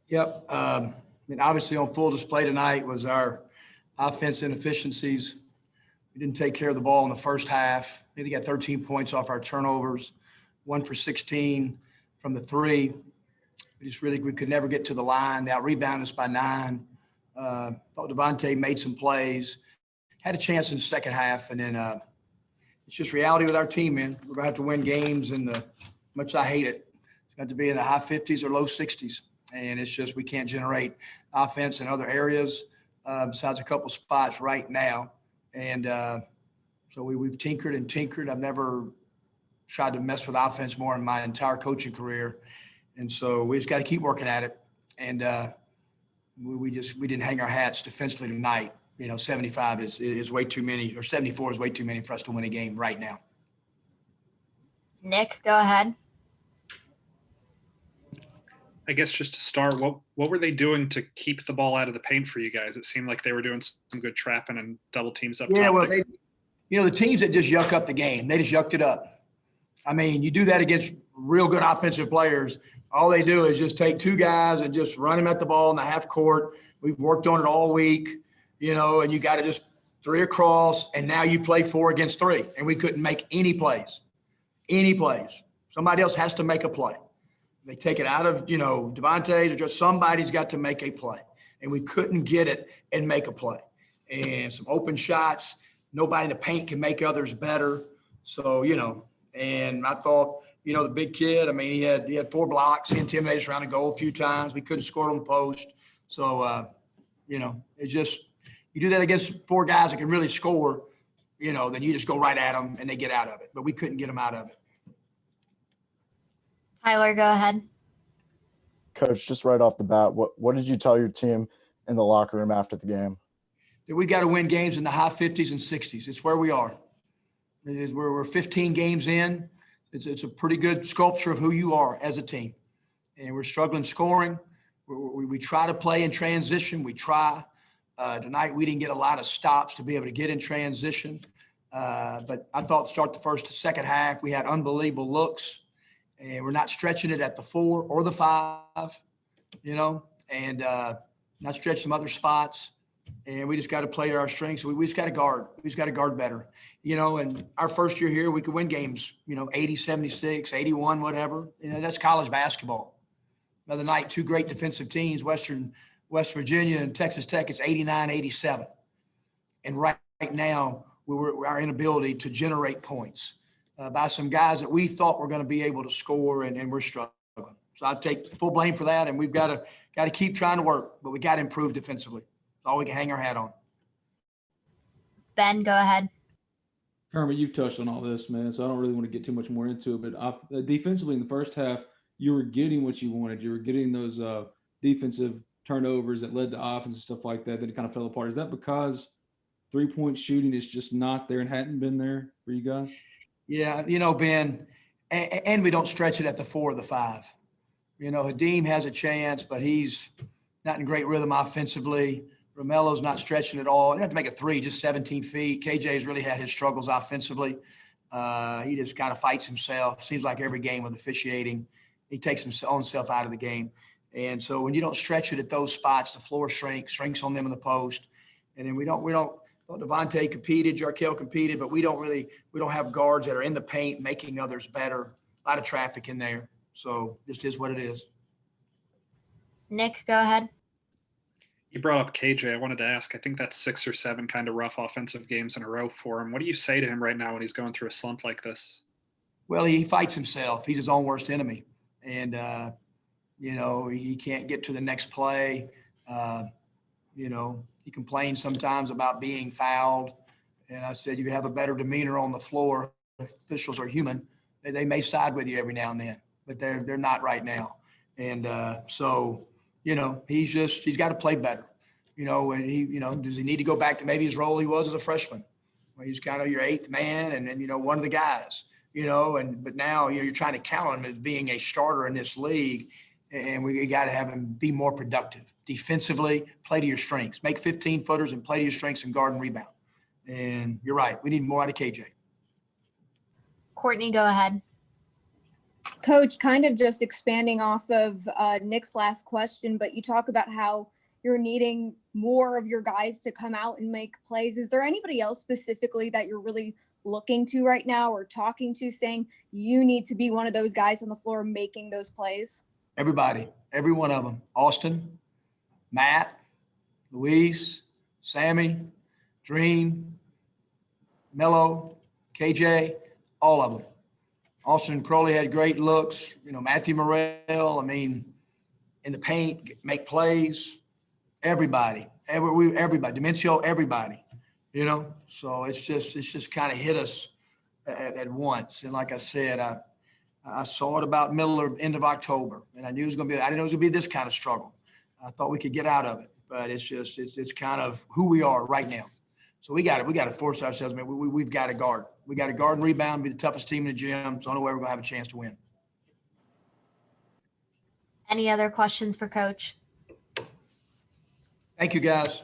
Yep. I mean, obviously on full display tonight was our offense inefficiencies. We didn't take care of the ball in the first half. I think we got 13 points off our turnovers, 1 for 16 from the three. We could never get to the line. They out-rebounded us by 9. Thought Devontae made some plays, had a chance in the second half, and then it's just reality with our team, man. We're gonna have to win games much I hate it. It's got to be in the high 50s or low 60s. And it's just we can't generate offense in other areas besides a couple spots right now. And so we've tinkered and tinkered. I've never tried to mess with offense more in my entire coaching career. And so we just got to keep working at it. And we didn't hang our hats defensively tonight. 75 is way too many, or 74 is way too many for us to win a game right now. Nick, go ahead. I guess just to start, what were they doing to keep the ball out of the paint for you guys? It seemed like they were doing some good trapping and double teams up top. Yeah, well, the teams that just yuck up the game, they just yucked it up. I mean, you do that against real good offensive players. All they do is just take 2 guys and just run them at the ball in the half court. We've worked on it all week, and you got to just 3 across, and now you play 4 against 3, and we couldn't make any plays. Somebody else has to make a play. They take it out of, Devontae, or just somebody's got to make a play. And we couldn't get it and make a play. And some open shots, nobody in the paint can make others better. So, and I thought, the big kid, I mean, he had 4 blocks. He intimidated us around the goal a few times. We couldn't score on the post. So, it's just, you do that against 4 guys that can really score, then you just go right at them and they get out of it. But we couldn't get them out of it. Tyler, go ahead. Coach, just right off the bat, what did you tell your team in the locker room after the game? That we got to win games in the high 50s and 60s. It's where we are. We're 15 games in. It's a pretty good sculpture of who you are as a team. And we're struggling scoring. We try to play in transition. We try. Tonight we didn't get a lot of stops to be able to get in transition. But I thought start the first to second half, we had unbelievable looks. And we're not stretching it at the 4 or the 5, and not stretch some other spots. And we just got to play to our strengths. We just got to guard. We just got to guard better, and our first year here, we could win games, 80, 76, 81, whatever. That's college basketball. Another night, 2 great defensive teams, West Virginia and Texas Tech, it's 89, 87. And right now, our inability to generate points. By some guys that we thought were going to be able to score, and we're struggling. So I take full blame for that, and we've got to keep trying to work, but we got to improve defensively. That's all we can hang our hat on. Ben, go ahead. Kermit, you've touched on all this, man, so I don't really want to get too much more into it. But defensively in the first half, you were getting what you wanted. You were getting those defensive turnovers that led to offense and stuff like that. Then it kind of fell apart. Is that because 3-point shooting is just not there and hadn't been there for you guys? Yeah, Ben, and we don't stretch it at the 4 or the 5. Hadeem has a chance, but he's not in great rhythm offensively. Romelo's not stretching at all. You have to make a 3, just 17 feet. KJ's really had his struggles offensively. He just kind of fights himself. Seems like every game with officiating, he takes his own self out of the game. And so when you don't stretch it at those spots, the floor shrinks on them in the post. And then we don't. Devontae competed, Jarkel competed, but we don't have guards that are in the paint making others better. A lot of traffic in there. So just is what it is. Nick, go ahead. You brought up KJ. I wanted to ask, I think that's 6 or 7 kind of rough offensive games in a row for him. What do you say to him right now when he's going through a slump like this? Well, he fights himself. He's his own worst enemy. And, he can't get to the next play. He complains sometimes about being fouled. And I said, you have a better demeanor on the floor. Officials are human. They may side with you every now and then, but they're not right now. And so, he's got to play better. And does he need to go back to maybe his role he was as a freshman? Where he's kind of your 8th man and then, one of the guys, but now, you're trying to count on him as being a starter in this league. And we got to have him be more productive. Defensively, play to your strengths. Make 15-footers and play to your strengths and guard and rebound. And you're right. We need more out of KJ. Courtney, go ahead. Coach, kind of just expanding off of Nick's last question, but you talk about how you're needing more of your guys to come out and make plays. Is there anybody else specifically that you're really looking to right now or talking to saying you need to be one of those guys on the floor making those plays? Everybody, every one of them. Austin, Matt, Luis, Sammy, Dream, Mello, KJ, all of them. Austin and Crowley had great looks. You know, Matthew Morrell, I mean, in the paint, make plays. Everybody, everybody, Demencio, everybody, you know? So it's just kind of hit us at once. And like I said, I saw it about middle or end of October, and I knew it was going to be, I didn't know it was going to be this kind of struggle. I thought we could get out of it, but it's kind of who we are right now. So we got to force ourselves, man. We've got to guard. We got to guard and rebound, be the toughest team in the gym. It's the only way we're going to have a chance to win. Any other questions for Coach? Thank you, guys.